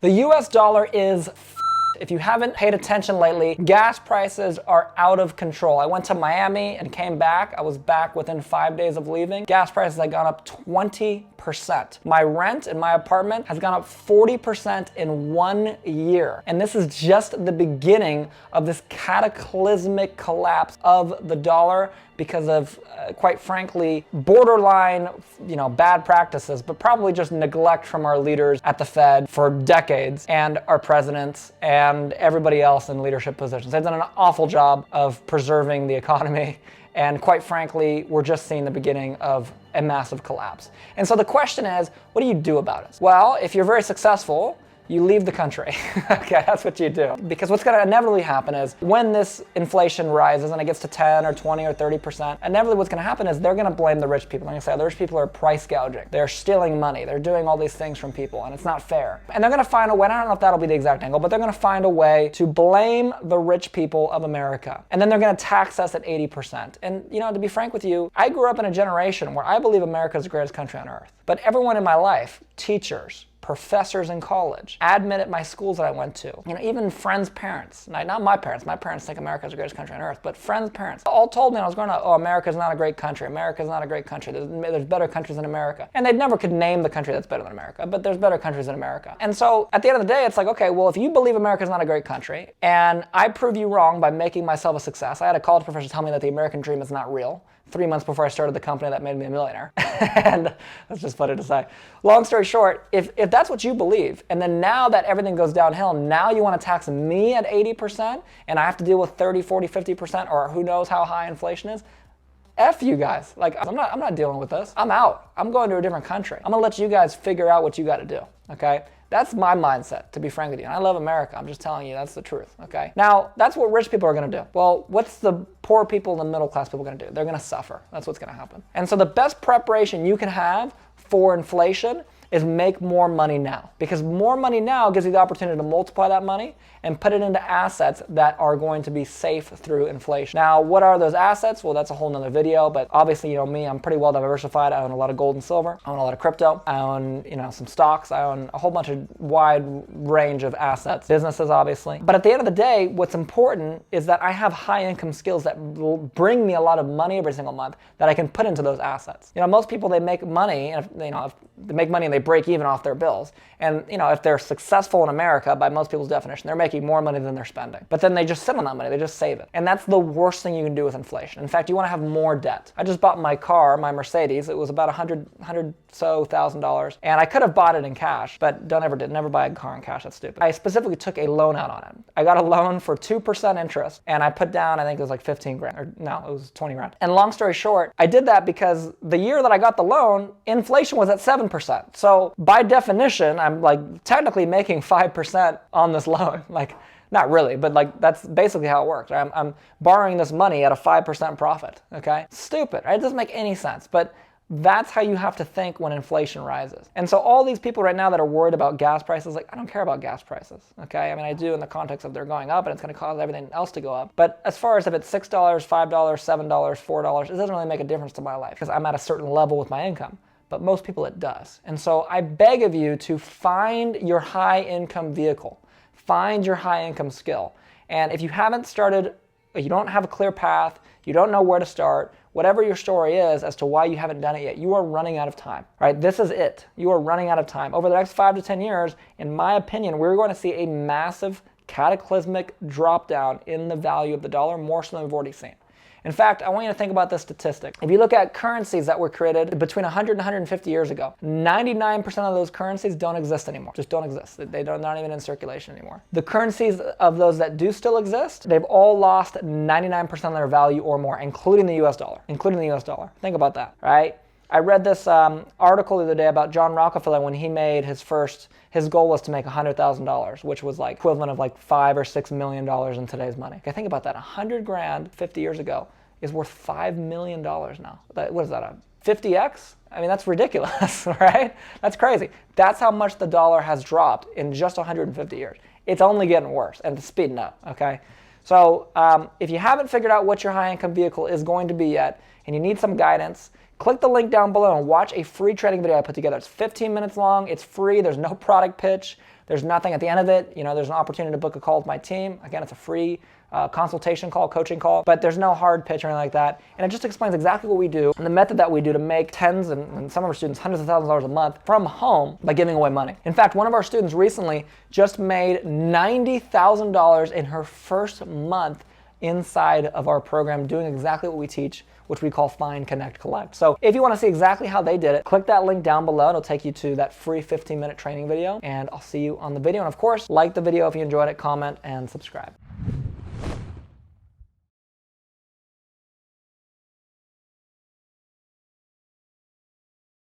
The US dollar is if you haven't paid attention lately, gas prices are out of control. I went to Miami and came back. I was back within 5 days of leaving. Gas prices had gone up 20%. My rent in my apartment has gone up 40% in 1 year. And this is just the beginning of this cataclysmic collapse of the dollar because of, quite frankly, borderline, bad practices, but probably just neglect from our leaders at the Fed for decades and our presidents and everybody else in leadership positions. They've done an awful job of preserving the economy. And quite frankly, we're just seeing the beginning of a massive collapse. And so the question is, what do you do about it? Well, if you're very successful, you leave the country. Okay, that's what you do. Because what's gonna inevitably happen is when this inflation rises and it gets to 10 or 20 or 30%, inevitably what's gonna happen is they're gonna blame the rich people. They're gonna say the rich people are price gouging. They're stealing money. They're doing all these things from people and it's not fair. And they're gonna find a way, and I don't know if that'll be the exact angle, but they're gonna find a way to blame the rich people of America. And then they're gonna tax us at 80%. And to be frank with you, I grew up in a generation where I believe America is the greatest country on earth. But everyone in my life, teachers, professors in college, admin at my schools that I went to, even friends' parents, not my parents think America is the greatest country on earth, but friends' parents, all told me when I was growing up, oh, America's not a great country, America's not a great country, there's better countries than America. And they never could name the country that's better than America, but there's better countries than America. And so at the end of the day, it's like, okay, well, if you believe America's not a great country, and I prove you wrong by making myself a success, I had a college professor tell me that the American dream is not real, 3 months before I started the company that made me a millionaire. And that's just funny to say. Long story short, if that's what you believe, and then now that everything goes downhill, now you want to tax me at 80%, and I have to deal with 30, 40, 50%, or who knows how high inflation is, F you guys. I'm not dealing with this. I'm out. I'm going to a different country. I'm gonna let you guys figure out what you gotta do, okay? That's my mindset, to be frank with you. And I love America. I'm just telling you, that's the truth, okay? Now, that's what rich people are gonna do. Well, what's the poor people and the middle class people gonna do? They're gonna suffer. That's what's gonna happen. And so the best preparation you can have for inflation is make more money now. Because more money now gives you the opportunity to multiply that money and put it into assets that are going to be safe through inflation. Now, what are those assets? Well, that's a whole nother video, but obviously, me, I'm pretty well diversified. I own a lot of gold and silver. I own a lot of crypto. I own, some stocks. I own a whole bunch of wide range of assets, businesses, obviously. But at the end of the day, what's important is that I have high income skills that will bring me a lot of money every single month that I can put into those assets. Most people, they make money, and if they make money and they break even off their bills. And if they're successful in America, by most people's definition, they're making more money than they're spending. But then they just sit on that money, they just save it. And that's the worst thing you can do with inflation. In fact, you want to have more debt. I just bought my car, my Mercedes. It was about $100,000, and I could have bought it in cash, but never buy a car in cash. That's stupid. I specifically took a loan out on it. I got a loan for 2% interest, and I put down, I think it was like 15 grand, or no, it was 20 grand. And long story short, I did that because the year that I got the loan, inflation was at 7%. So by definition, I'm technically making 5% on this loan. Not really, but that's basically how it works. Right? I'm borrowing this money at a 5% profit, okay? Stupid, right? It doesn't make any sense, but that's how you have to think when inflation rises. And so all these people right now that are worried about gas prices, I don't care about gas prices, okay? I do in the context of they're going up and it's gonna cause everything else to go up. But as far as if it's $6, $5, $7, $4, it doesn't really make a difference to my life because I'm at a certain level with my income. But most people it does. And so I beg of you to find your high income vehicle. Find your high income skill. And if you haven't started, you don't have a clear path, you don't know where to start, whatever your story is as to why you haven't done it yet, you are running out of time, right? This is it. You are running out of time. Over the next 5 to 10 years, in my opinion, we're going to see a massive cataclysmic drop down in the value of the dollar, more so than we've already seen. In fact, I want you to think about this statistic. If you look at currencies that were created between 100 and 150 years ago, 99% of those currencies don't exist anymore. Just don't exist. They're not even in circulation anymore. The currencies of those that do still exist, they've all lost 99% of their value or more, including the US dollar. Think about that, right? I read this article the other day about John Rockefeller when he made his goal was to make $100,000, which was equivalent of $5 or $6 million in today's money. Okay, think about that. 100 grand 50 years ago is worth $5 million now. What is that, a 50x? That's ridiculous, right? That's crazy. That's how much the dollar has dropped in just 150 years. It's only getting worse, and it's speeding up, okay? So if you haven't figured out what your high income vehicle is going to be yet, and you need some guidance, click the link down below and watch a free training video I put together. It's 15 minutes long. It's free. There's no product pitch. There's nothing at the end of it. You know, there's an opportunity to book a call with my team. Again, it's a free consultation call, coaching call, but there's no hard pitch or anything like that. And it just explains exactly what we do and the method that we do to make tens and some of our students hundreds of thousands of dollars a month from home by giving away money. In fact, one of our students recently just made $90,000 in her first month inside of our program doing exactly what we teach, which we call Find, Connect, Collect. So if you want to see exactly how they did it, click that link down below. It'll take you to that free 15-minute training video, and I'll see you on the video. And of course, like the video if you enjoyed it, comment, and subscribe.